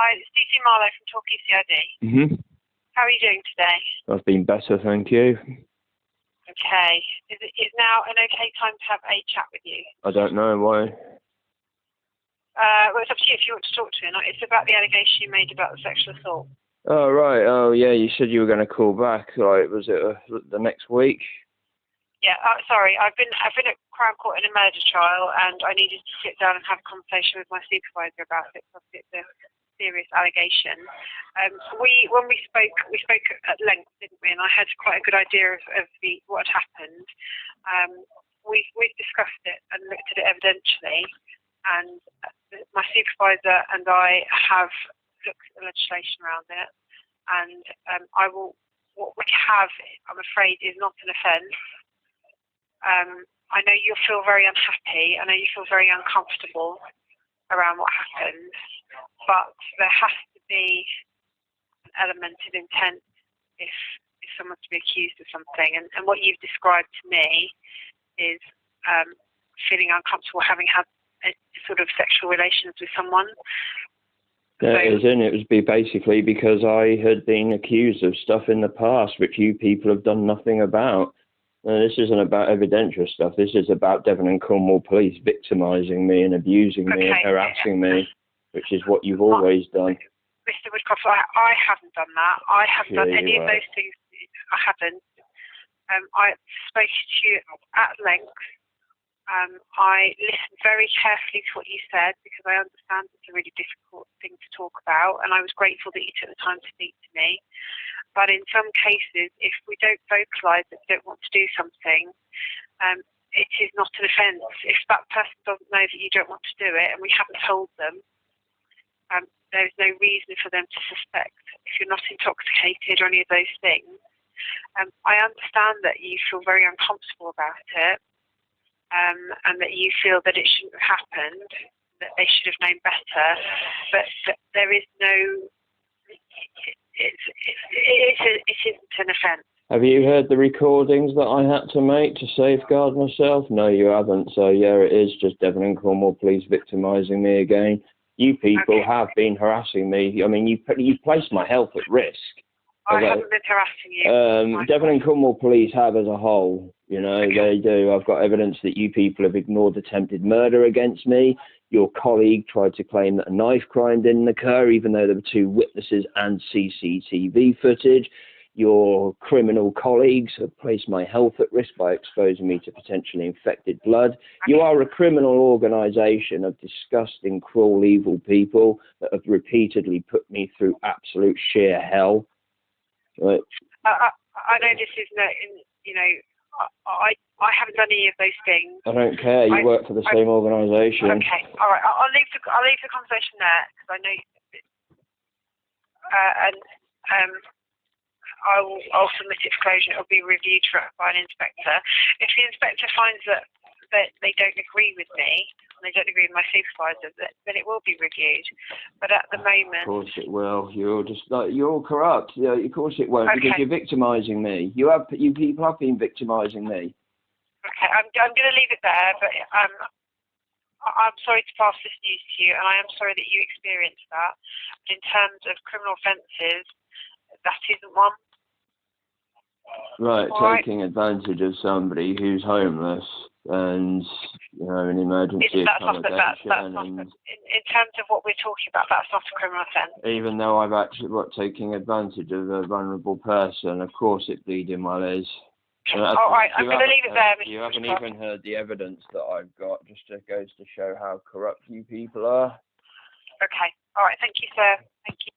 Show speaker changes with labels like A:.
A: Hi, it's Stacey Marlowe from Torquay CID. How are you doing today?
B: I've been better, thank you.
A: Okay. Is now an okay time to have a chat with you?
B: I don't know why.
A: Well, it's up to you if you want to talk to me or not. It's about the allegation you made about the sexual assault.
B: Oh, right. Oh, yeah, you said you were going to call back. Like, was it the next week?
A: Yeah, sorry. I've been at Crown Court in a murder trial, and I needed to sit down and have a conversation with my supervisor about it because it's a serious allegation. When we spoke at length, didn't we? And I had quite a good idea of what had happened. We've discussed it and looked at it evidentially, and my supervisor and I have looked at the legislation around it, and what we have, I'm afraid, is not an offence. I know you'll feel very unhappy. I know you feel very uncomfortable around what happened, but there has to be an element of intent if someone's to be accused of something. And what you've described to me is feeling uncomfortable having had sort of sexual relations with someone.
B: Yeah, it was basically because I had been accused of stuff in the past which you people have done nothing about. This isn't about evidential stuff. This is about Devon and Cornwall Police victimising me and abusing me and harassing me, which is what you've always done.
A: Mr. Woodcroft, I haven't done that. I haven't done any of those things. I haven't. I spoke to you at length. I listened very carefully to what you said because I understand it's a really difficult thing to talk about, and I was grateful that you took the time to speak to me. But in some cases, if we don't vocalise that we don't want to do something, it is not an offence. If that person doesn't know that you don't want to do it and we haven't told them, there's no reason for them to suspect. If you're not intoxicated or any of those things, I understand that you feel very uncomfortable about it, and that you feel that it shouldn't have happened, that they should have known better, but there is no... It isn't an offence.
B: Have you heard the recordings that I had to make to safeguard myself? No, you haven't. So, yeah, it is just Devon and Cornwall Police victimising me again. You people have been harassing me. I mean, you placed my health at risk.
A: I haven't been harassing you.
B: Devon and Cornwall Police have as a whole. You know, they do. I've got evidence that you people have ignored attempted murder against me. Your colleague tried to claim that a knife crime didn't occur, even though there were 2 witnesses and CCTV footage. Your criminal colleagues have placed my health at risk by exposing me to potentially infected blood. You are a criminal organisation of disgusting, cruel, evil people that have repeatedly put me through absolute sheer hell. Right.
A: I know this is no, you know, I haven't done any of those things.
B: I don't care. You work for the same organisation.
A: Okay, all right. I'll leave the conversation there because I know. I'll submit it for closure. It'll be reviewed by an inspector. If the inspector finds that they don't agree with me, and they don't agree with my supervisor, then it will be reviewed. But at the moment,
B: of course it will. You're all corrupt. Yeah, of course it won't, because you're victimising me. You people have been victimising me.
A: Okay, I'm going to leave it there, but I'm sorry to pass this news to you, and I am sorry that you experienced that. But in terms of criminal offences, that isn't one.
B: Right, taking advantage of somebody who's homeless and, you know, an emergency accommodation.
A: In terms of what we're talking about, that's not a criminal offence.
B: Even though I've actually taking advantage of a vulnerable person, of course it bleeding well is.
A: All right, I'm going to leave it there, Mr.
B: You haven't even heard the evidence that I've got. Just goes to show how corrupt you people are.
A: Okay. All right. Thank you, sir. Thank you.